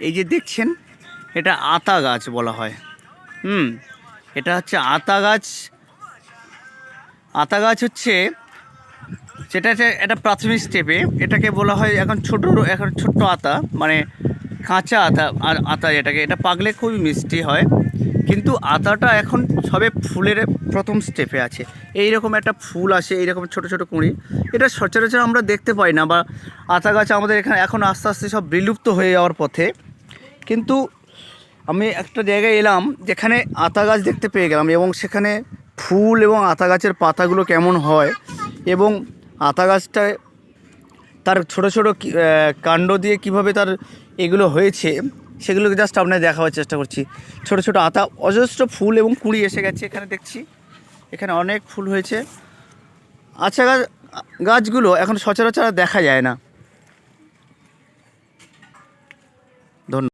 এই যে দেখছেন, এটা আতা গাছ বলা হয়। এটা হচ্ছে আতা গাছ। আতা গাছ হচ্ছে সেটা একটা প্রাথমিক স্টেপে, এটাকে বলা হয় এখন ছোট্ট আতা, মানে কাঁচা আতা। আর আতা যেটাকে, এটা পাকলে খুবই মিষ্টি হয়, কিন্তু আতাটা এখন সবে ফুলের প্রথম স্টেপে আছে। এইরকম একটা ফুল আসে, এইরকম ছোট ছোট কুঁড়ি, এটা সচরাচর আমরা দেখতে পাই না। বা আতা গাছ আমাদের এখানে এখন আস্তে আস্তে সব বিলুপ্ত হয়ে যাওয়ার পথে। কিন্তু আমি একটা জায়গায় এলাম যেখানে আতা গাছ দেখতে পেয়ে গেলাম, এবং সেখানে ফুল এবং আতা গাছের পাতাগুলো কেমন হয়, এবং আতা গাছটায় তার ছোট ছোট কাণ্ড দিয়ে কিভাবে তার এগুলো হয়েছে, সেগুলোকে জাস্ট আপনাদের দেখাবার চেষ্টা করছি। ছোট ছোট আতা, অজস্র ফুল এবং কুঁড়ি এসে গেছে এখানে দেখছি। এখানে অনেক ফুল হয়েছে। আচ্ছা, গাছগুলো এখন সচরাচর দেখা যায় না। ধন্যবাদ।